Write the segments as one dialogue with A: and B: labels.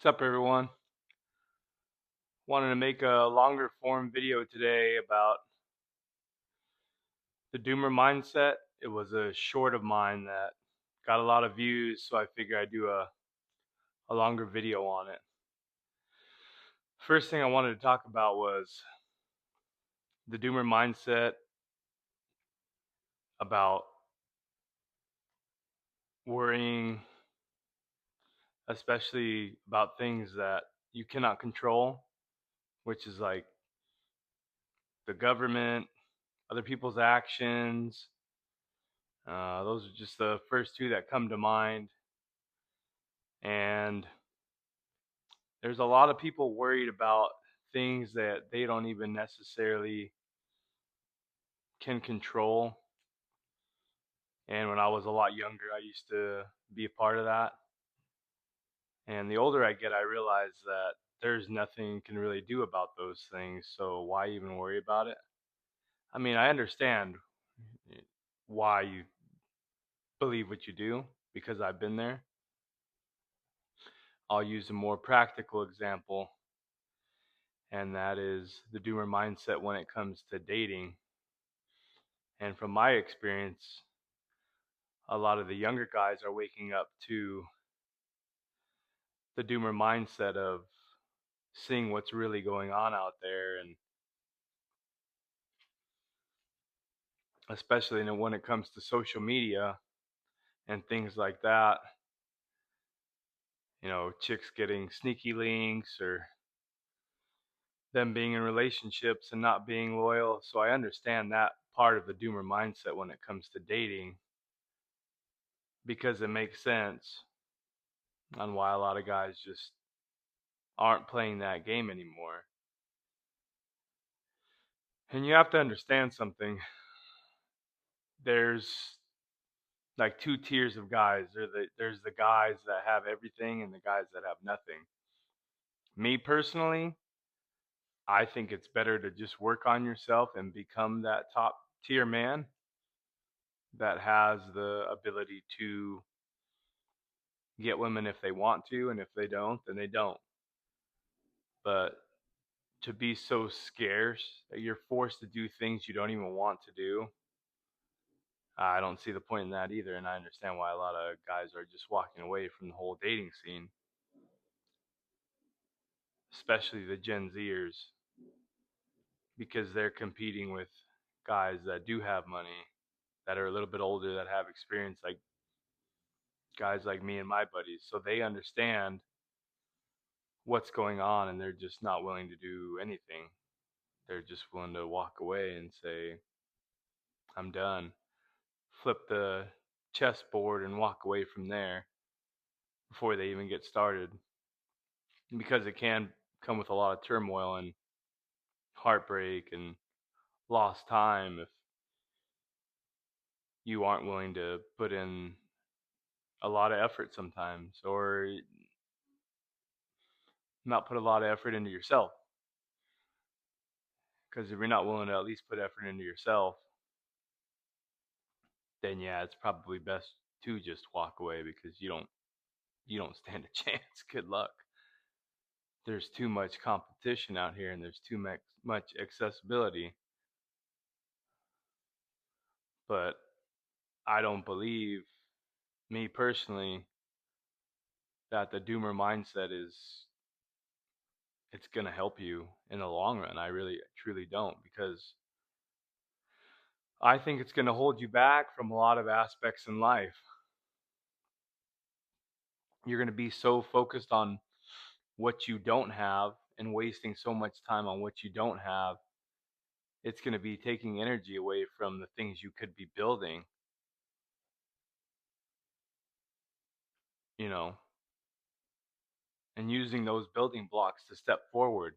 A: What's up, everyone? Wanted to make a longer form video today about the doomer mindset. It was a short of mine that got a lot of views, so I figured I'd do a longer video on it. First thing I wanted to talk about was the doomer mindset about worrying, especially about things that you cannot control, which is like the government, other people's actions. Those are just the first two that come to mind. And there's a lot of people worried about things that they don't even necessarily can control. And when I was a lot younger, I used to be a part of that. And the older I get, I realize that there's nothing you can really do about those things. So why even worry about it? I mean, I understand why you believe what you do because I've been there. I'll use a more practical example, and that is the doomer mindset when it comes to dating. And from my experience, a lot of the younger guys are waking up to the doomer mindset of seeing what's really going on out there, and especially when it comes to social media and things like that, chicks getting sneaky links or them being in relationships and not being loyal. So I understand that part of the doomer mindset when it comes to dating, because it makes sense on why a lot of guys just aren't playing that game anymore. And you have to understand something. There's like two tiers of guys. There's the guys that have everything and the guys that have nothing. Me personally, I think it's better to just work on yourself and become that top tier man that has the ability to get women if they want to, and if they don't, then they don't. But to be so scarce that you're forced to do things you don't even want to do, I don't see the point in that either. And I understand why a lot of guys are just walking away from the whole dating scene, especially the Gen Zers, because they're competing with guys that do have money, that are a little bit older, that have experience, like guys like me and my buddies. So they understand what's going on, and they're just not willing to do anything. They're just willing to walk away and say, I'm done. Flip the chessboard and walk away from there before they even get started. Because it can come with a lot of turmoil and heartbreak and lost time if you aren't willing to put in a lot of effort sometimes, or not put a lot of effort into yourself. Because if you're not willing to at least put effort into yourself, then yeah, it's probably best to just walk away, because you don't stand a chance. Good luck. There's too much competition out here, and there's too much accessibility. But I don't believe, me personally, that the doomer mindset is it's going to help you in the long run. I really truly don't, because I think it's going to hold you back from a lot of aspects in life. You're going to be so focused on what you don't have and wasting so much time on what you don't have. It's going to be taking energy away from the things you could be building, you know, and using those building blocks to step forward.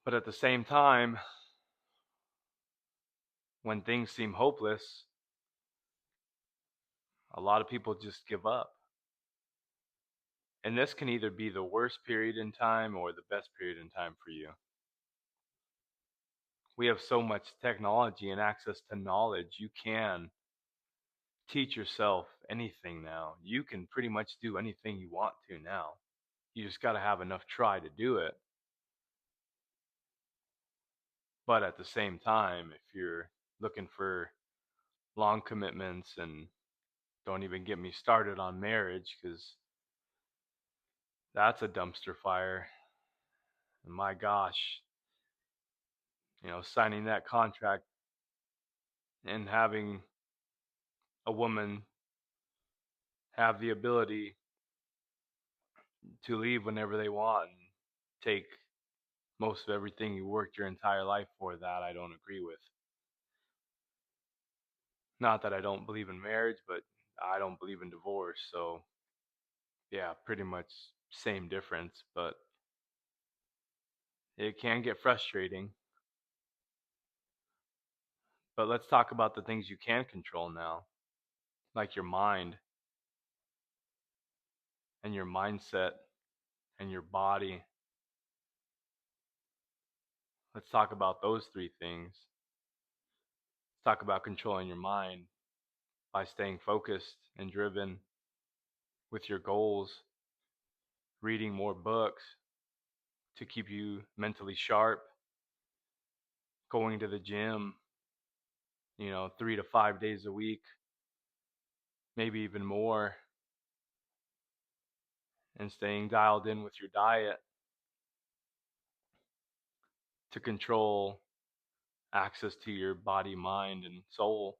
A: But at the same time, when things seem hopeless, a lot of people just give up. And this can either be the worst period in time or the best period in time for you. We have so much technology and access to knowledge. You can teach yourself anything now. You can pretty much do anything you want to now. You just got to have enough try to do it. But at the same time, if you're looking for long commitments, and don't even get me started on marriage, because that's a dumpster fire. And my gosh, signing that contract and having a woman have the ability to leave whenever they want and take most of everything you worked your entire life for, that I don't agree with. Not that I don't believe in marriage, but I don't believe in divorce. So, yeah, pretty much same difference, but it can get frustrating. But let's talk about the things you can control now, like your mind and your mindset and your body. Let's talk about those three things. Let's talk about controlling your mind by staying focused and driven with your goals, reading more books to keep you mentally sharp, going to the gym, 3 to 5 days a week, maybe even more, and staying dialed in with your diet to control access to your body, mind, and soul.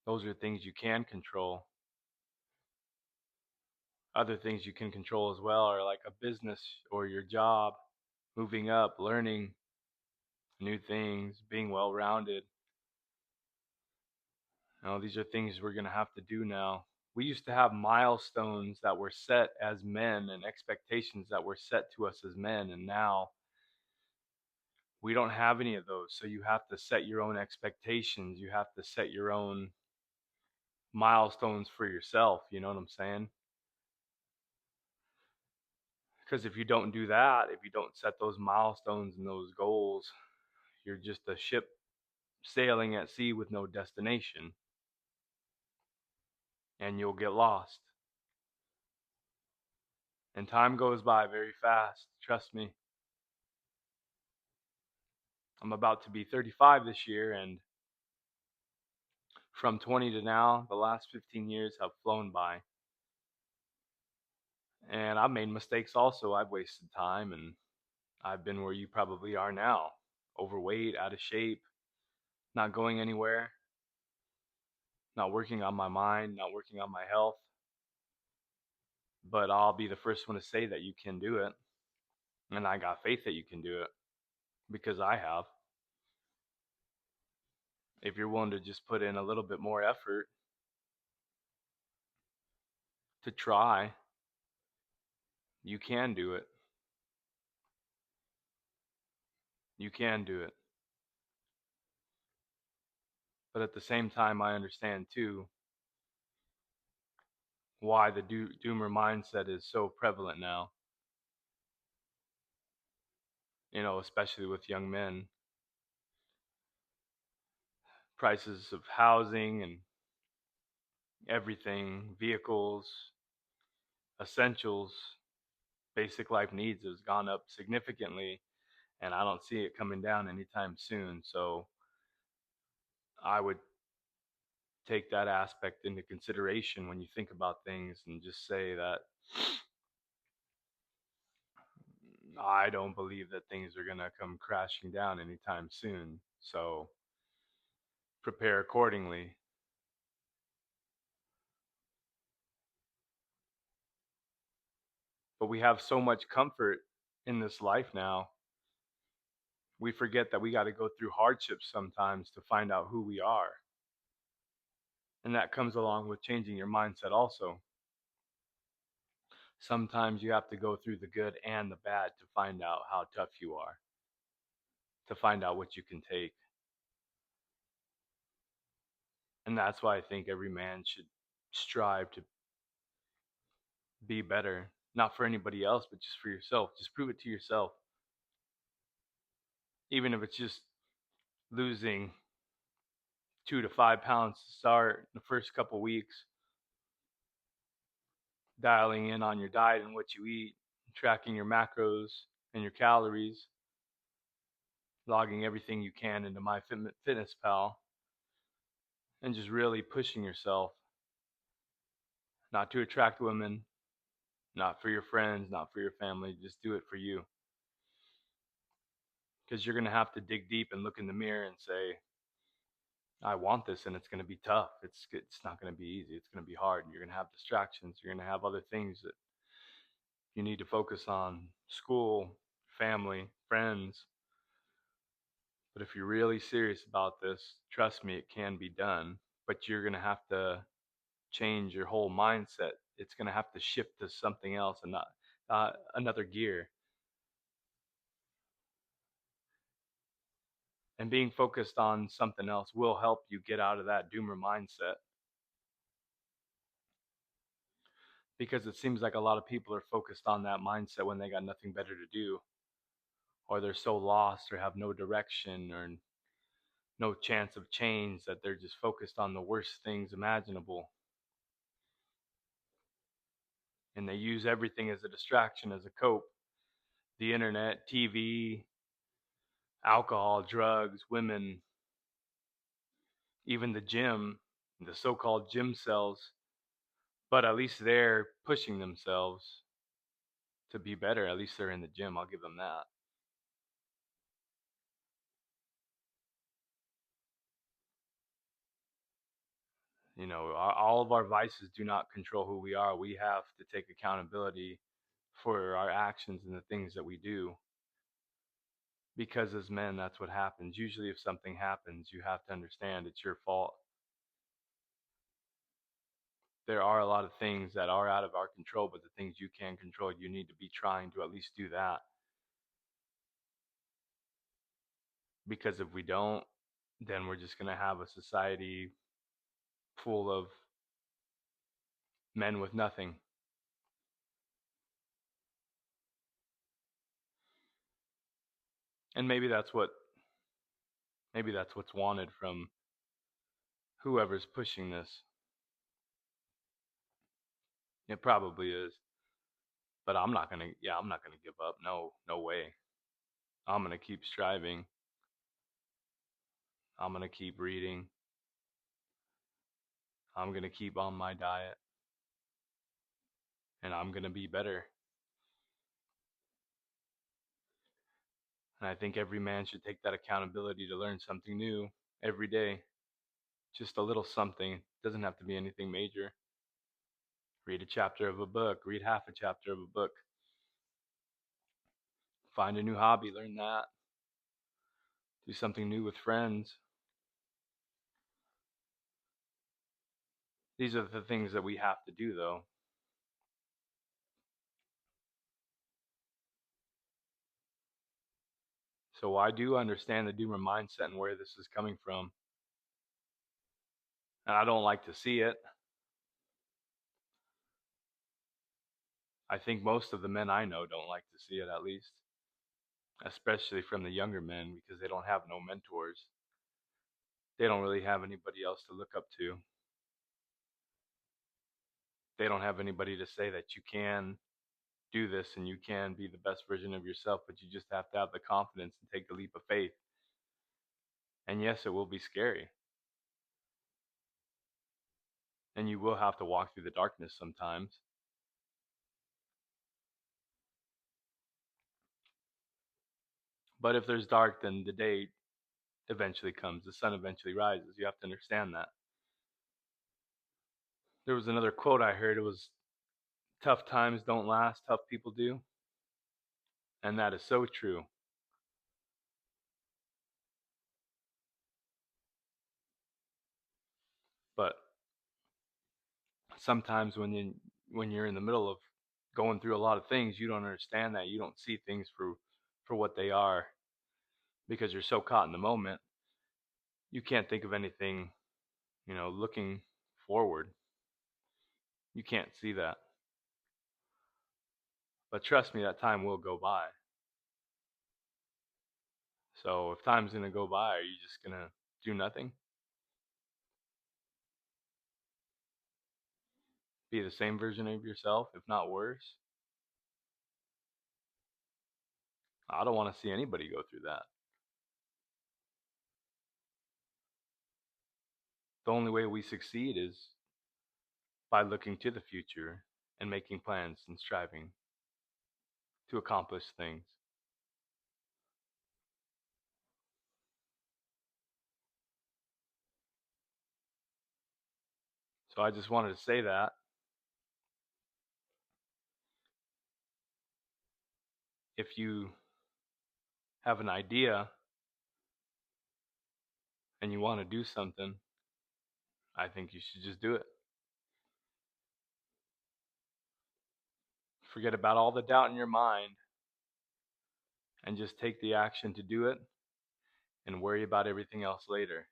A: Those are things you can control. Other things you can control as well are like a business or your job, moving up, learning new things, being well rounded. These are things we're going to have to do now. We used to have milestones that were set as men and expectations that were set to us as men, and now we don't have any of those. So you have to set your own expectations. You have to set your own milestones for yourself. You know what I'm saying? Because if you don't do that, if you don't set those milestones and those goals, you're just a ship sailing at sea with no destination, and you'll get lost. And time goes by very fast, trust me. I'm about to be 35 this year, and from 20 to now, the last 15 years have flown by. And I've made mistakes also. I've wasted time, and I've been where you probably are now, overweight, out of shape, not going anywhere, not working on my mind, not working on my health. But I'll be the first one to say that you can do it. And I got faith that you can do it, because I have. If you're willing to just put in a little bit more effort to try, you can do it. You can do it. But at the same time, I understand too why the doomer mindset is so prevalent now, especially with young men. Prices of housing and everything, vehicles, essentials, basic life needs has gone up significantly, and I don't see it coming down anytime soon. So I would take that aspect into consideration when you think about things, and just say that I don't believe that things are going to come crashing down anytime soon. So prepare accordingly. But we have so much comfort in this life now. We forget that we got to go through hardships sometimes to find out who we are. And that comes along with changing your mindset also. Sometimes you have to go through the good and the bad to find out how tough you are, to find out what you can take. And that's why I think every man should strive to be better, not for anybody else, but just for yourself. Just prove it to yourself. Even if it's just losing 2 to 5 pounds to start the first couple weeks, dialing in on your diet and what you eat, tracking your macros and your calories, logging everything you can into MyFitnessPal, and just really pushing yourself not to attract women, not for your friends, not for your family, just do it for you. Because you're going to have to dig deep and look in the mirror and say, I want this, and it's going to be tough. It's not going to be easy. It's going to be hard. You're going to have distractions. You're going to have other things that you need to focus on: school, family, friends. But if you're really serious about this, trust me, it can be done. But you're going to have to change your whole mindset. It's going to have to shift to something else and not another gear. And being focused on something else will help you get out of that doomer mindset. Because it seems like a lot of people are focused on that mindset when they got nothing better to do, or they're so lost or have no direction or no chance of change that they're just focused on the worst things imaginable. And they use everything as a distraction, as a cope: the internet, TV, alcohol, drugs, women, even the gym, the so called gym cells. But at least they're pushing themselves to be better. At least they're in the gym. I'll give them that. All of our vices do not control who we are. We have to take accountability for our actions and the things that we do. Because as men, that's what happens. Usually, if something happens, you have to understand it's your fault. There are a lot of things that are out of our control, but the things you can control, you need to be trying to at least do that. Because if we don't, then we're just going to have a society full of men with nothing. And maybe that's what's wanted from whoever's pushing this. It probably is. But I'm not going to give up. No, no way. I'm going to keep striving. I'm going to keep reading. I'm going to keep on my diet, and I'm going to be better. And I think every man should take that accountability to learn something new every day. Just a little something. It doesn't have to be anything major. Read a chapter of a book, read half a chapter of a book. Find a new hobby, learn that. Do something new with friends. These are the things that we have to do, though. So I do understand the doomer mindset and where this is coming from. And I don't like to see it. I think most of the men I know don't like to see it, at least, especially from the younger men, because they don't have no mentors. They don't really have anybody else to look up to. They don't have anybody to say that you can do this and you can be the best version of yourself, but you just have to have the confidence and take the leap of faith. And yes, it will be scary. And you will have to walk through the darkness sometimes. But if there's dark, then the day eventually comes. The sun eventually rises. You have to understand that. There was another quote I heard. It was, tough times don't last, tough people do. And that is so true. But sometimes when you're in the middle of going through a lot of things, you don't understand that. You don't see things for what they are because you're so caught in the moment. You can't think of anything, looking forward. You can't see that. But trust me, that time will go by. So if time's going to go by, are you just going to do nothing? be the same version of yourself, if not worse. I don't want to see anybody go through that. The only way we succeed is by looking to the future and making plans and striving to accomplish things. So I just wanted to say that if you have an idea and you want to do something, I think you should just do it. Forget about all the doubt in your mind and just take the action to do it and worry about everything else later.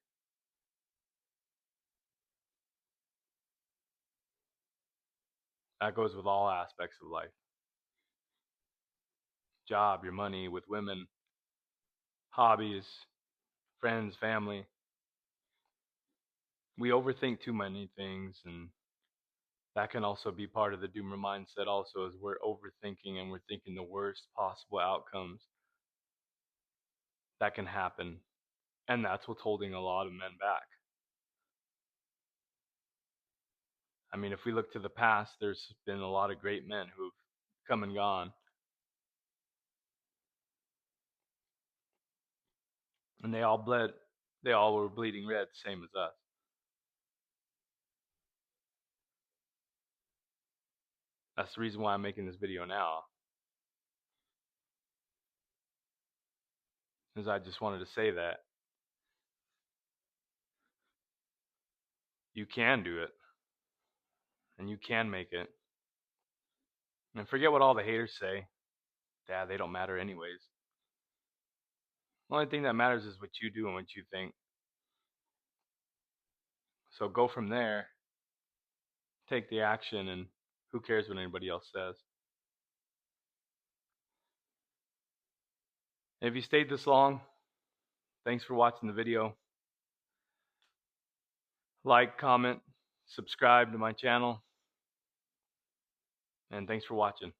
A: That goes with all aspects of life: job, your money, with women, hobbies, friends, family. We overthink too many things, and that can also be part of the doomer mindset also, is we're overthinking and we're thinking the worst possible outcomes that can happen. And that's what's holding a lot of men back. I mean, if we look to the past, there's been a lot of great men who've come and gone, and they all were bleeding red, same as us. That's the reason why I'm making this video now, is I just wanted to say that you can do it, and you can make it. And forget what all the haters say. Yeah, they don't matter anyways. The only thing that matters is what you do and what you think. So go from there, take the action, and who cares what anybody else says. And if you stayed this long, thanks for watching the video. Like, comment, subscribe to my channel, and thanks for watching.